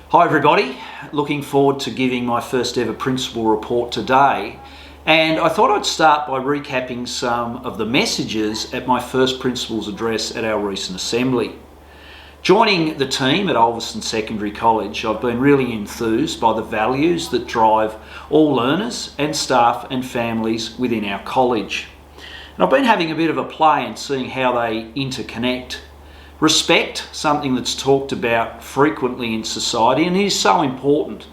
Hi everybody, looking forward to giving my first ever principal report today, and I thought I'd start by recapping some of the messages at my first principal's address at our recent assembly. Joining the team at Ulverstone Secondary College, I've been really enthused by the values that drive all learners and staff and families within our college. And I've been having a bit of a play and seeing how they interconnect. Respect, something that's talked about frequently in society and is so important,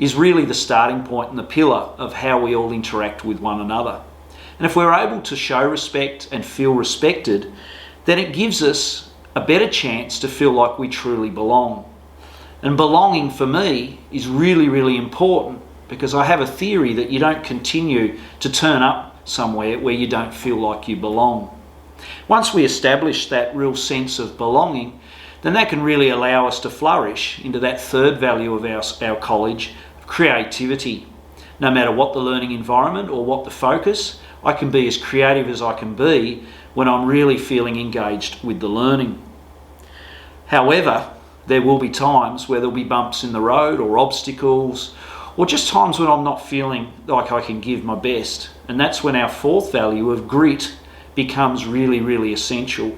is really the starting point and the pillar of how we all interact with one another. And if we're able to show respect and feel respected, then it gives us a better chance to feel like we truly belong. And belonging for me is really, really important, because I have a theory that you don't continue to turn up somewhere where you don't feel like you belong. Once we establish that real sense of belonging, then that can really allow us to flourish into that third value of our college, creativity. No matter what the learning environment or what the focus, I can be as creative as I can be when I'm really feeling engaged with the learning. However, there will be times where there'll be bumps in the road or obstacles, or just times when I'm not feeling like I can give my best. And that's when our fourth value of grit becomes really, really essential.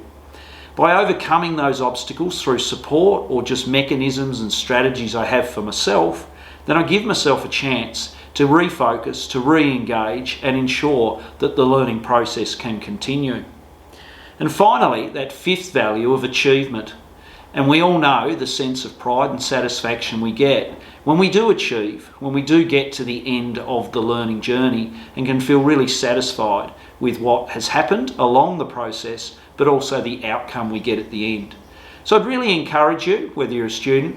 By overcoming those obstacles through support or just mechanisms and strategies I have for myself, then I give myself a chance to refocus, to re-engage and ensure that the learning process can continue. And finally, that fifth value of achievement. And we all know the sense of pride and satisfaction we get when we do achieve, when we do get to the end of the learning journey and can feel really satisfied with what has happened along the process, but also the outcome we get at the end. So I'd really encourage you, whether you're a student,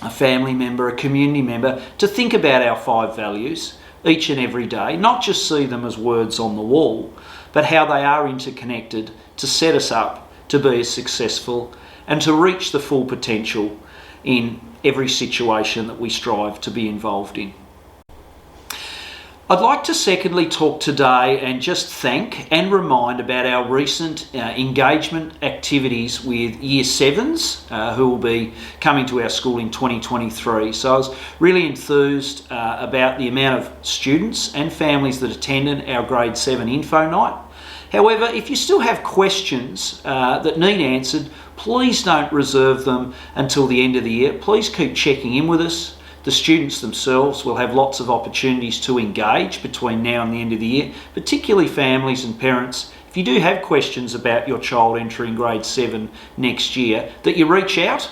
a family member, a community member, to think about our 5 values each and every day, not just see them as words on the wall, but how they are interconnected to set us up to be as successful and to reach the full potential in every situation that we strive to be involved in. I'd like to secondly talk today and just thank and remind about our recent engagement activities with Year 7s who will be coming to our school in 2023. So I was really enthused about the amount of students and families that attended our Grade 7 Info Night. However, if you still have questions that need answered, please don't reserve them until the end of the year. Please keep checking in with us. The students themselves will have lots of opportunities to engage between now and the end of the year, particularly families and parents. If you do have questions about your child entering Grade 7 next year, that you reach out,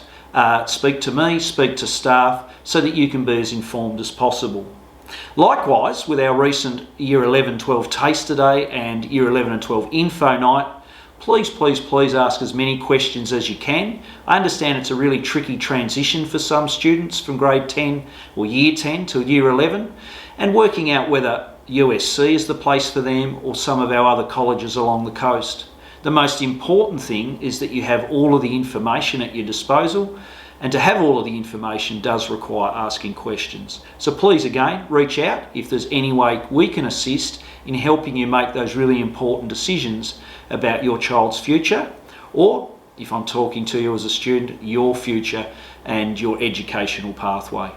speak to me, speak to staff, so that you can be as informed as possible. Likewise, with our recent Year 11-12 Taster Day and Year 11 and 12 Info Night, please ask as many questions as you can. I understand it's a really tricky transition for some students from Grade 10 or Year 10 to Year 11, and working out whether USC is the place for them or some of our other colleges along the coast. The most important thing is that you have all of the information at your disposal, and to have all of the information does require asking questions. So please again, reach out if there's any way we can assist in helping you make those really important decisions about your child's future, or if I'm talking to you as a student, your future and your educational pathway.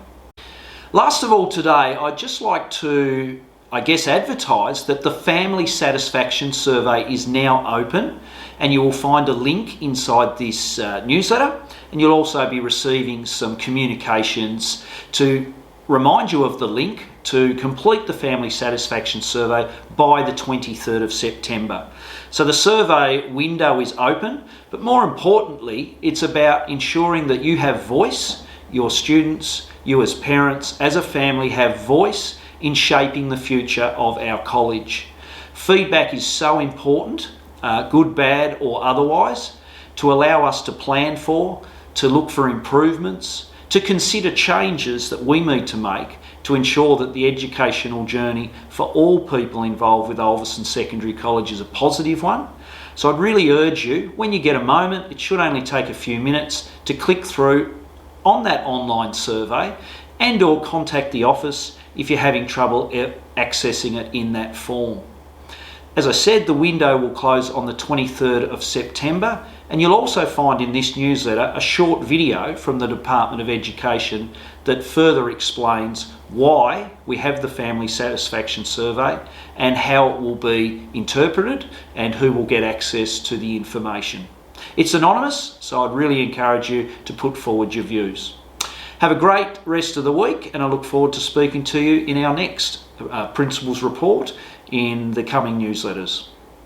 Last of all today, I'd just like to, advertise that the Family Satisfaction Survey is now open, and you will find a link inside this newsletter, and you'll also be receiving some communications to remind you of the link to complete the Family Satisfaction Survey by the 23rd of September. So the survey window is open, but more importantly, it's about ensuring that you have voice, your students, you as parents, as a family have voice in shaping the future of our college. Feedback is so important, good, bad or otherwise, to allow us to plan for, to look for improvements, to consider changes that we need to make to ensure that the educational journey for all people involved with Ulverstone Secondary College is a positive one. So I'd really urge you, when you get a moment, it should only take a few minutes, to click through on that online survey and or contact the office if you're having trouble accessing it in that form. As I said, the window will close on the 23rd of September, And you'll also find in this newsletter a short video from the Department of Education that further explains why we have the Family Satisfaction Survey and how it will be interpreted and who will get access to the information. It's anonymous, so I'd really encourage you to put forward your views. Have a great rest of the week, and I look forward to speaking to you in our next Principals Report in the coming newsletters.